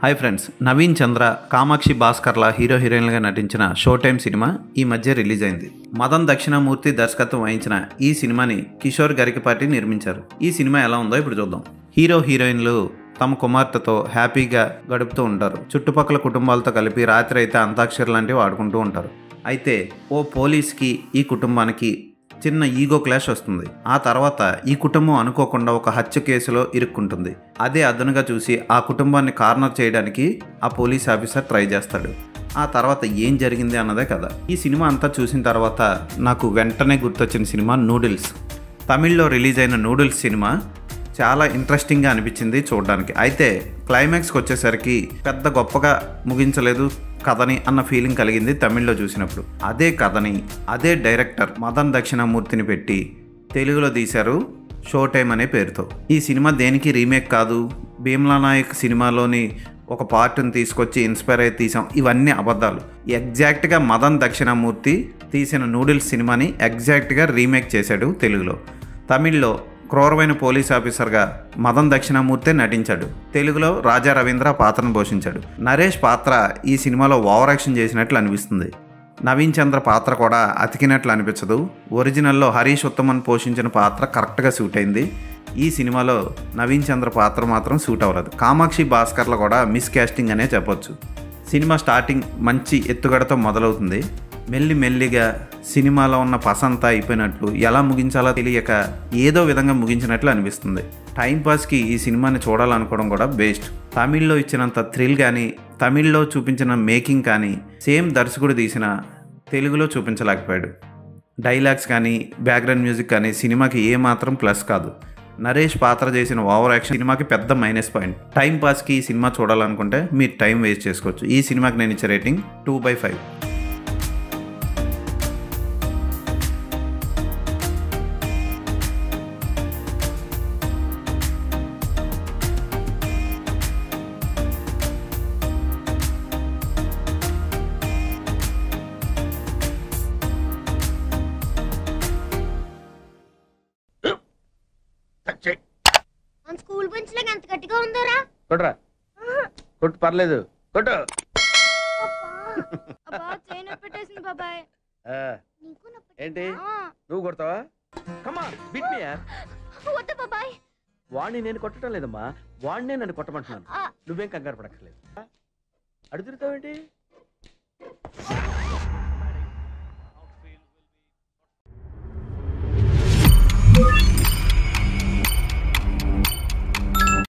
Hi friends, Naveen చంద్ర, Kamakshi Bhaskarla hero హీరోయిన్లుగా నటించిన show time cinema ఈ మధ్య రిలీజ్ అయింది. మదన్ దక్షిణామూర్తి దర్శకత్వం వహించిన ఈ సినిమాని కిషోర్ గరికపాటి నిర్మించారు. ఈ సినిమా ఎలా ఉందో ఇప్పుడు చూద్దాం. హీరో హీరోయిన్లు తమ కుమార్తెతో హ్యాపీగా గడుపుతూ ఉంటారు. చుట్టుపక్కల కుటుంబాలతో కలిపి రాత్రి అయితే అంతాక్షరి లాంటివి ఆడుకుంటూ ఉంటారు. అయితే ఓ పోలీస్కి ఈ కుటుంబానికి చిన్న ఈగో క్లాష్ వస్తుంది. ఆ తర్వాత ఈ కుటుంబం అనుకోకుండా ఒక హత్య కేసులో ఇరుక్కుంటుంది. అదే అదనుగా చూసి ఆ కుటుంబాన్ని కార్నర్ చేయడానికి ఆ పోలీస్ ఆఫీసర్ ట్రై చేస్తాడు. ఆ తర్వాత ఏం జరిగింది అన్నదే కదా. ఈ సినిమా అంతా చూసిన తర్వాత నాకు వెంటనే గుర్తొచ్చిన సినిమా నూడిల్స్. తమిళ్లో రిలీజ్ అయిన నూడిల్స్ సినిమా చాలా ఇంట్రెస్టింగ్గా అనిపించింది చూడడానికి. అయితే క్లైమాక్స్కి వచ్చేసరికి పెద్ద గొప్పగా ముగించలేదు కథని అన్న ఫీలింగ్ కలిగింది తమిళ్లో చూసినప్పుడు. అదే కథని అదే డైరెక్టర్ మదన్ దక్షిణామూర్తిని పెట్టి తెలుగులో తీశారు షో టైమ్ అనే పేరుతో. ఈ సినిమా దేనికి రీమేక్ కాదు, భీమ్లా నాయక్ సినిమాలోని ఒక పార్ట్ని తీసుకొచ్చి ఇన్స్పైర్ అయి తీసాం, ఇవన్నీ అబద్ధాలు. ఎగ్జాక్ట్గా మదన్ దక్షిణామూర్తి తీసిన నూడిల్స్ సినిమాని ఎగ్జాక్ట్గా రీమేక్ చేశాడు తెలుగులో. తమిళ్లో క్రూరమైన పోలీస్ ఆఫీసర్గా మదన్ దక్షిణామూర్తే నటించాడు. తెలుగులో రాజా రవీంద్ర పాత్రను పోషించాడు. నరేష్ పాత్ర ఈ సినిమాలో ఓవర్ యాక్షన్ చేసినట్లు అనిపిస్తుంది. నవీన్ చంద్ర పాత్ర కూడా అతికినట్లు అనిపించదు. ఒరిజినల్లో హరీష్ ఉత్తమన్ పోషించిన పాత్ర కరెక్ట్గా సూట్ అయింది. ఈ సినిమాలో నవీన్ చంద్ర పాత్ర మాత్రం సూట్ అవ్వలేదు. కామాక్షి భాస్కర్లో కూడా మిస్ క్యాస్టింగ్ అనే చెప్పొచ్చు. సినిమా స్టార్టింగ్ మంచి ఎత్తుగడతో మొదలవుతుంది. మెల్లిగా సినిమాలో ఉన్న పసంతా అయిపోయినట్లు, ఎలా ముగించాలో తెలియక ఏదో విధంగా ముగించినట్లు అనిపిస్తుంది. టైంపాస్కి ఈ సినిమాని చూడాలనుకోవడం కూడా బెస్ట్. తమిళ్లో ఇచ్చినంత థ్రిల్ కానీ, తమిళ్లో చూపించిన మేకింగ్ కానీ సేమ్ దర్శకుడు తీసిన తెలుగులో చూపించలేకపోయాడు. డైలాగ్స్ కానీ, బ్యాక్గ్రౌండ్ మ్యూజిక్ కానీ సినిమాకి ఏమాత్రం ప్లస్ కాదు. నరేష్ పాత్ర చేసిన ఓవర్ యాక్షన్ సినిమాకి పెద్ద మైనస్ పాయింట్. టైంపాస్కి ఈ సినిమా చూడాలనుకుంటే మీరు టైం వేస్ట్ చేసుకోవచ్చు. ఈ సినిమాకి నేను ఇచ్చే రేటింగ్ 2/5. మన స్కూల్ బెంచ్ లాగా ఎంత గట్టిగా ఉందోరా. కొట్రా, కొట్టు, పర్లేదు, కొట్టు. అబ్బా చైన్ పెట్టేసింది బాబాయ్. ఏంటి నువ్వు కొడతావా? కమా బిట్ మీ యార్. వద్దు బాబాయ్. వాణ్ణి నేను కొట్టడం లేదమ్మా, వాణ్ణే నన్ను కొట్టమంటున్నాను. నువ్వేం కంగారు పడక్కర్లేదు. అడుగుతావేంటి?